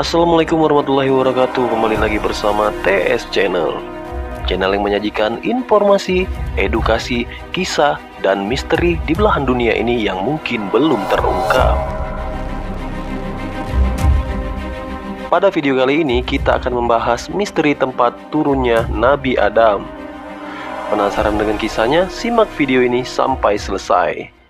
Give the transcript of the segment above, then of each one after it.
Assalamualaikum warahmatullahi wabarakatuh. Kembali lagi bersama TS Channel, channel yang menyajikan informasi, edukasi, kisah, dan misteri di belahan dunia ini yang mungkin belum terungkap. Pada video kali ini kita akan membahas misteri tempat turunnya Nabi Adam. Penasaran dengan kisahnya? Simak video ini sampai selesai.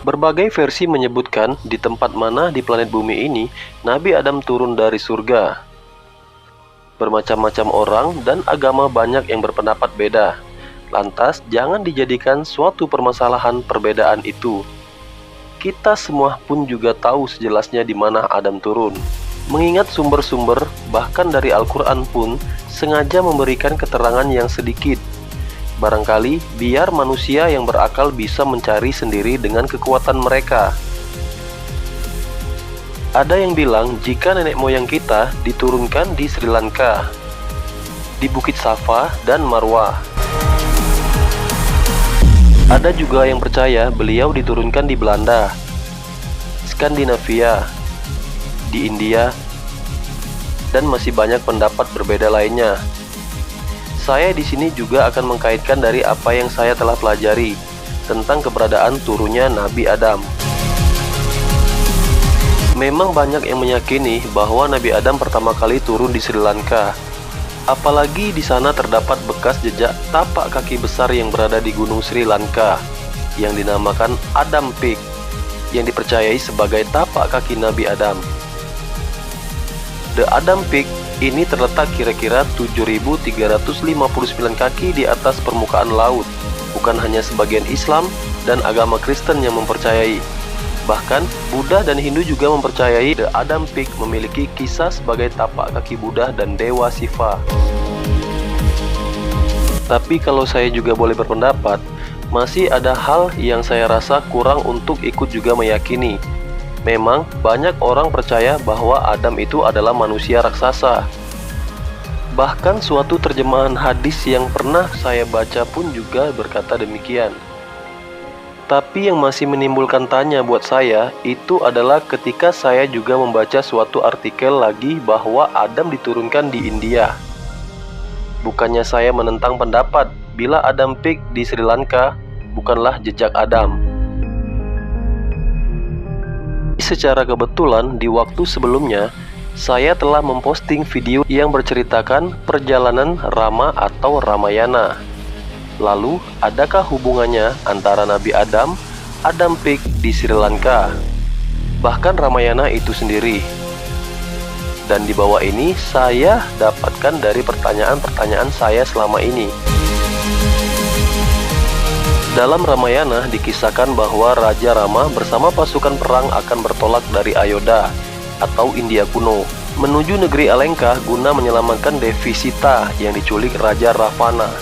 Berbagai versi menyebutkan di tempat mana di planet bumi ini Nabi Adam turun dari surga. Bermacam-macam orang dan agama banyak yang berpendapat beda. Lantas jangan dijadikan suatu permasalahan perbedaan itu. Kita semua pun juga tahu sejelasnya di mana Adam turun. Mengingat sumber-sumber bahkan dari Al-Quran pun sengaja memberikan keterangan yang sedikit. Barangkali biar manusia yang berakal bisa mencari sendiri dengan kekuatan mereka. Ada yang bilang jika nenek moyang kita diturunkan di Sri Lanka, di Bukit Safa dan Marwah. Ada juga yang percaya beliau diturunkan di Belanda, Skandinavia, di India, dan masih banyak pendapat berbeda lainnya. Saya di sini juga akan mengkaitkan dari apa yang saya telah pelajari tentang keberadaan turunnya Nabi Adam. Memang banyak yang meyakini bahwa Nabi Adam pertama kali turun di Sri Lanka. Apalagi di sana terdapat bekas jejak tapak kaki besar yang berada di Gunung Sri Lanka yang dinamakan Adam Peak, yang dipercayai sebagai tapak kaki Nabi Adam. The Adam Peak ini terletak kira-kira 7.359 kaki di atas permukaan laut. Bukan hanya sebagian Islam dan agama Kristen yang mempercayai. Bahkan Buddha dan Hindu juga mempercayai The Adam Peak memiliki kisah sebagai tapak kaki Buddha dan Dewa Siva. Tapi kalau saya juga boleh berpendapat, masih ada hal yang saya rasa kurang untuk ikut juga meyakini. Memang banyak orang percaya bahwa Adam itu adalah manusia raksasa. Bahkan suatu terjemahan hadis yang pernah saya baca pun juga berkata demikian. Tapi yang masih menimbulkan tanya buat saya itu adalah ketika saya juga membaca suatu artikel lagi bahwa Adam diturunkan di India. Bukannya saya menentang pendapat bila Adam Peak di Sri Lanka bukanlah jejak Adam. Secara kebetulan di waktu sebelumnya saya telah memposting video yang berceritakan perjalanan Rama atau Ramayana. Lalu adakah hubungannya antara Nabi Adam, Adam Peak di Sri Lanka, bahkan Ramayana itu sendiri? Dan di bawah ini saya dapatkan dari pertanyaan-pertanyaan saya selama ini. Dalam Ramayana dikisahkan bahwa Raja Rama bersama pasukan perang akan bertolak dari Ayodhya atau India kuno menuju negeri Alengka guna menyelamatkan Devi Sita yang diculik Raja Ravana.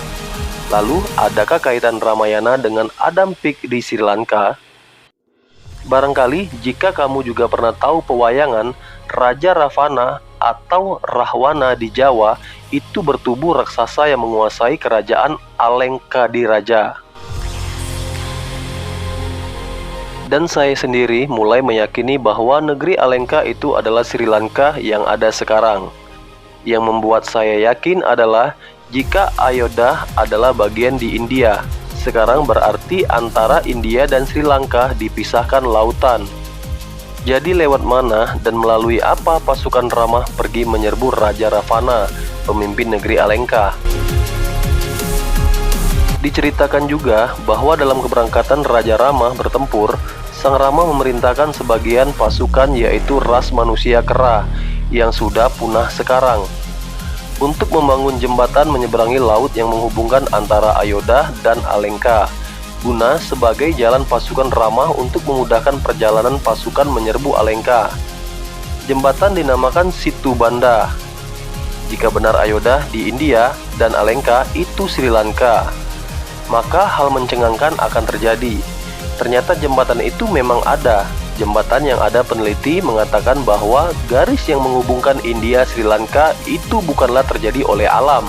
Lalu adakah kaitan Ramayana dengan Adam Peak di Sri Lanka? Barangkali jika kamu juga pernah tahu pewayangan Raja Ravana atau Rahwana di Jawa itu bertubuh raksasa yang menguasai kerajaan Alengkadiraja. Dan saya sendiri mulai meyakini bahwa negeri Alengka itu adalah Sri Lanka yang ada sekarang. Yang membuat saya yakin adalah jika Ayodhya adalah bagian di India, sekarang berarti antara India dan Sri Lanka dipisahkan lautan. Jadi lewat mana dan melalui apa pasukan Rama pergi menyerbu Raja Ravana, pemimpin negeri Alengka? Diceritakan juga bahwa dalam keberangkatan Raja Rama bertempur, Sang Rama memerintahkan sebagian pasukan yaitu ras manusia kera yang sudah punah sekarang untuk membangun jembatan menyeberangi laut yang menghubungkan antara Ayodhya dan Alengka guna sebagai jalan pasukan Rama untuk memudahkan perjalanan pasukan menyerbu Alengka. Jembatan dinamakan Situ Banda. Jika benar Ayodhya di India dan Alengka itu Sri Lanka. maka hal mencengangkan akan terjadi. Ternyata jembatan itu memang ada. Jembatan yang ada peneliti mengatakan bahwa garis yang menghubungkan India Sri Lanka itu bukanlah terjadi oleh alam,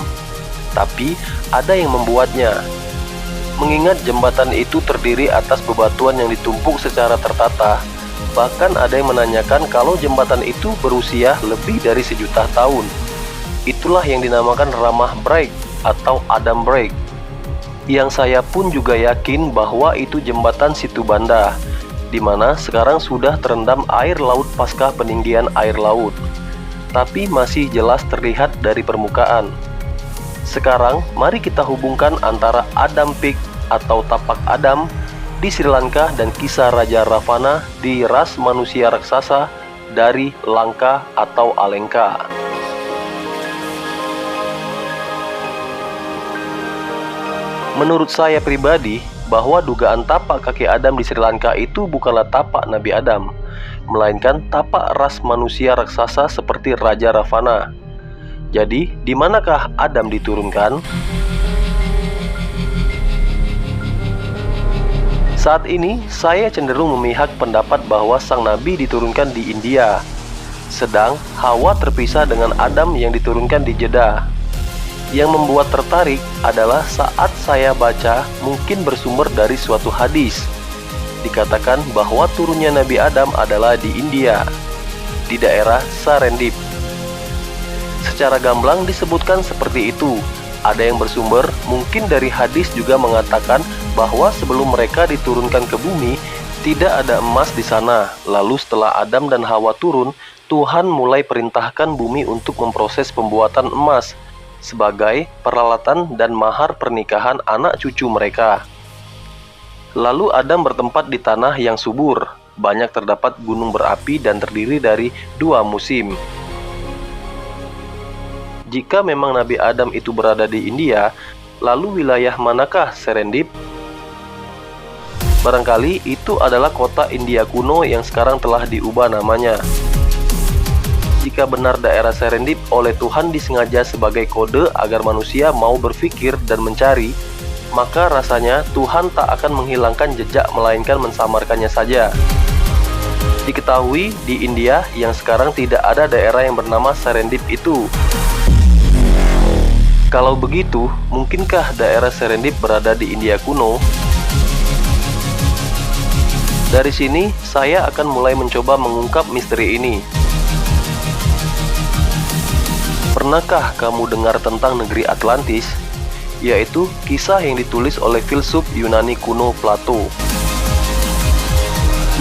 tapi ada yang membuatnya. Mengingat jembatan itu terdiri atas bebatuan yang ditumpuk secara tertata, bahkan ada yang menanyakan kalau jembatan itu berusia lebih dari 1.000.000 tahun. Itulah yang dinamakan Ramah Break atau Adam Break. Yang saya pun juga yakin bahwa itu jembatan Situbanda, di mana sekarang sudah terendam air laut pasca peninggian air laut, tapi masih jelas terlihat dari permukaan. Sekarang, mari kita hubungkan antara Adam Peak atau Tapak Adam di Sri Lanka dan kisah Raja Ravana di ras manusia raksasa dari Lanka atau Alenka. Menurut saya pribadi, bahwa dugaan tapak kaki Adam di Sri Lanka itu bukanlah tapak Nabi Adam, melainkan tapak ras manusia raksasa seperti Raja Ravana. Jadi, di manakah Adam diturunkan? Saat ini, saya cenderung memihak pendapat bahwa sang Nabi diturunkan di India, sedang Hawa terpisah dengan Adam yang diturunkan di Jeddah. Yang membuat tertarik adalah saat saya baca mungkin bersumber dari suatu hadis. Dikatakan bahwa turunnya Nabi Adam adalah di India, di daerah Serendip. Secara gamblang disebutkan seperti itu. Ada yang bersumber mungkin dari hadis juga mengatakan bahwa sebelum mereka diturunkan ke bumi, tidak ada emas di sana. Lalu setelah Adam dan Hawa turun, Tuhan mulai perintahkan bumi untuk memproses pembuatan emas sebagai peralatan dan mahar pernikahan anak cucu mereka. Lalu Adam bertempat di tanah yang subur, banyak terdapat gunung berapi dan terdiri dari 2 musim. Jika memang Nabi Adam itu berada di India, lalu wilayah manakah Serendip? Barangkali itu adalah kota India kuno yang sekarang telah diubah namanya. Jika benar daerah Serendip oleh Tuhan disengaja sebagai kode agar manusia mau berpikir dan mencari, maka rasanya Tuhan tak akan menghilangkan jejak melainkan mensamarkannya saja. Diketahui di India yang sekarang tidak ada daerah yang bernama Serendip itu. Kalau begitu, mungkinkah daerah Serendip berada di India kuno? Dari sini, saya akan mulai mencoba mengungkap misteri ini. Pernahkah kamu dengar tentang negeri Atlantis? Yaitu kisah yang ditulis oleh filsuf Yunani kuno Plato.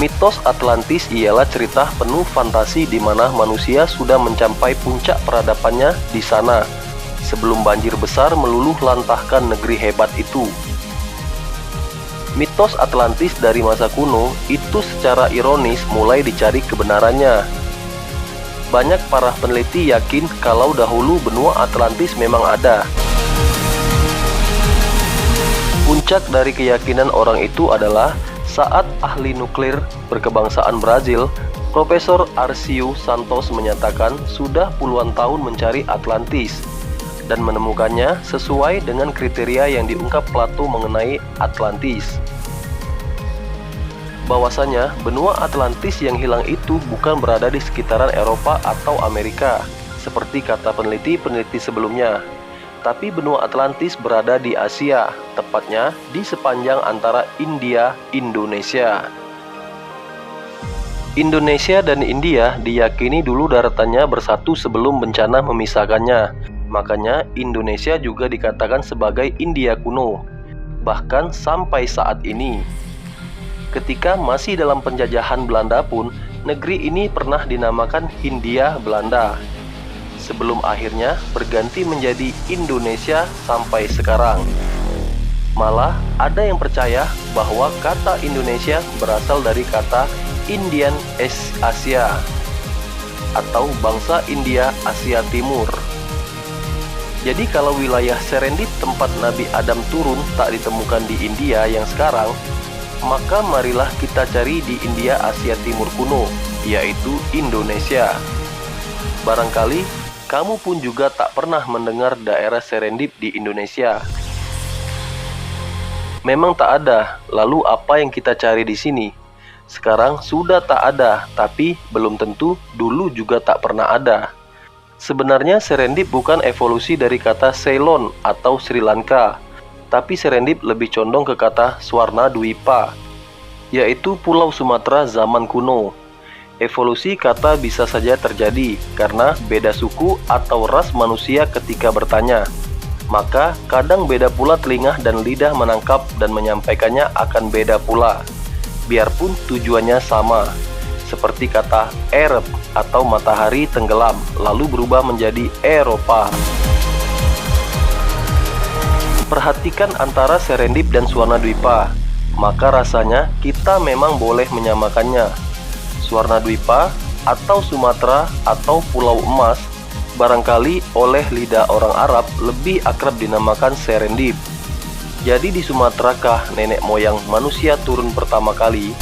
Mitos Atlantis ialah cerita penuh fantasi di mana manusia sudah mencapai puncak peradabannya di sana, sebelum banjir besar meluluh lantahkan negeri hebat itu. Mitos Atlantis dari masa kuno itu secara ironis mulai dicari kebenarannya. Banyak para peneliti yakin kalau dahulu benua Atlantis memang ada. Puncak dari keyakinan orang itu adalah saat ahli nuklir berkebangsaan Brazil, Profesor Arcio Santos menyatakan sudah puluhan tahun mencari Atlantis dan menemukannya sesuai dengan kriteria yang diungkap Plato mengenai Atlantis. Bahwasanya benua Atlantis yang hilang itu bukan berada di sekitaran Eropa atau Amerika, seperti kata peneliti-peneliti sebelumnya, tapi benua Atlantis berada di Asia, tepatnya di sepanjang antara India, Indonesia. Indonesia dan India diyakini dulu daratannya bersatu sebelum bencana memisahkannya. Makanya Indonesia juga dikatakan sebagai India kuno, bahkan sampai saat ini. Ketika masih dalam penjajahan Belanda pun, negeri ini pernah dinamakan Hindia Belanda, sebelum akhirnya berganti menjadi Indonesia sampai sekarang. Malah ada yang percaya bahwa kata Indonesia berasal dari kata Indian Asia atau bangsa India Asia Timur. Jadi kalau wilayah Serendip tempat Nabi Adam turun tak ditemukan di India yang sekarang, maka marilah kita cari di India Asia Timur kuno, yaitu Indonesia. Barangkali kamu pun juga tak pernah mendengar daerah Serendip di Indonesia. Memang tak ada, lalu apa yang kita cari di sini? Sekarang sudah tak ada, tapi belum tentu dulu juga tak pernah ada. Sebenarnya serendip bukan evolusi dari kata Ceylon atau Sri Lanka, tapi serendip lebih condong ke kata Swarna Dwipa, yaitu Pulau Sumatera zaman kuno. Evolusi kata bisa saja terjadi karena beda suku atau ras manusia ketika bertanya. Maka kadang beda pula telinga dan lidah menangkap dan menyampaikannya akan beda pula, biarpun tujuannya sama. Seperti kata Arab atau matahari tenggelam, lalu berubah menjadi Eropa. Perhatikan antara serendip dan Swarna Dwipa, maka rasanya kita memang boleh menyamakannya. Swarna Dwipa atau Sumatera atau Pulau Emas barangkali oleh lidah orang Arab lebih akrab dinamakan serendip. Jadi di Sumatera kah nenek moyang manusia turun pertama kali?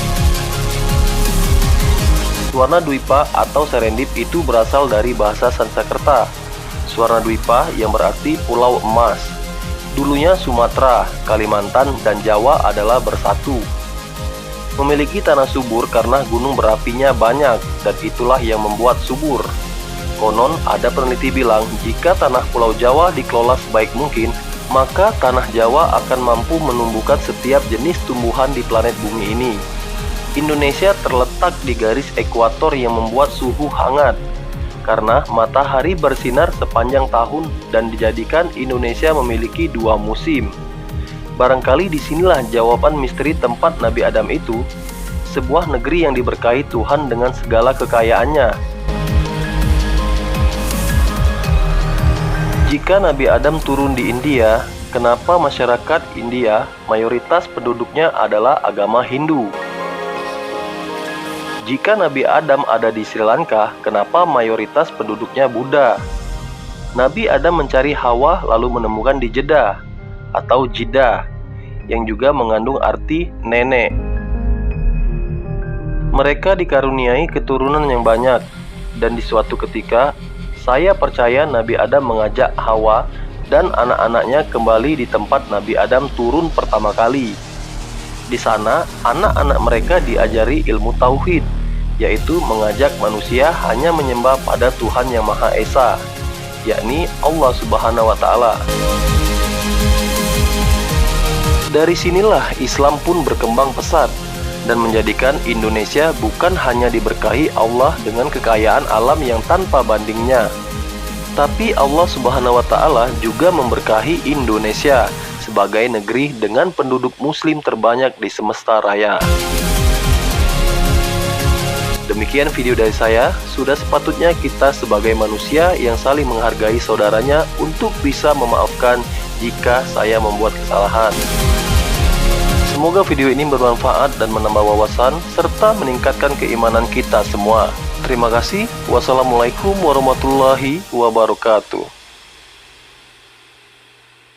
Swarna Dwipa atau serendip itu berasal dari bahasa Sanskerta. Swarna Dwipa yang berarti Pulau Emas. Dulunya Sumatera, Kalimantan, dan Jawa adalah bersatu. Memiliki tanah subur karena gunung berapinya banyak, dan itulah yang membuat subur. Konon ada peneliti bilang jika tanah Pulau Jawa dikelola sebaik mungkin, maka tanah Jawa akan mampu menumbuhkan setiap jenis tumbuhan di planet bumi ini. Indonesia terletak di garis ekuator yang membuat suhu hangat karena matahari bersinar sepanjang tahun dan dijadikan Indonesia memiliki 2 musim. Barangkali disinilah jawaban misteri tempat Nabi Adam itu, sebuah negeri yang diberkahi Tuhan dengan segala kekayaannya. Jika Nabi Adam turun di India, kenapa masyarakat India mayoritas penduduknya adalah agama Hindu? Jika Nabi Adam ada di Sri Lanka, kenapa mayoritas penduduknya Buddha? Nabi Adam mencari Hawa lalu menemukan di Jeddah atau Jeddah, yang juga mengandung arti nenek. Mereka dikaruniai keturunan yang banyak, dan di suatu ketika, saya percaya Nabi Adam mengajak Hawa dan anak-anaknya kembali di tempat Nabi Adam turun pertama kali. Di sana, anak-anak mereka diajari ilmu tauhid, yaitu mengajak manusia hanya menyembah pada Tuhan yang Maha Esa, yakni Allah Subhanahu wa Ta'ala. Dari sinilah Islam pun berkembang pesat dan menjadikan Indonesia bukan hanya diberkahi Allah dengan kekayaan alam yang tanpa bandingnya, tapi Allah Subhanahu wa Ta'ala juga memberkahi Indonesia sebagai negeri dengan penduduk muslim terbanyak di semesta raya. Demikian video dari saya. Sudah sepatutnya kita sebagai manusia yang saling menghargai saudaranya untuk bisa memaafkan jika saya membuat kesalahan. Semoga video ini bermanfaat dan menambah wawasan serta meningkatkan keimanan kita semua. Terima kasih. Wassalamualaikum warahmatullahi wabarakatuh.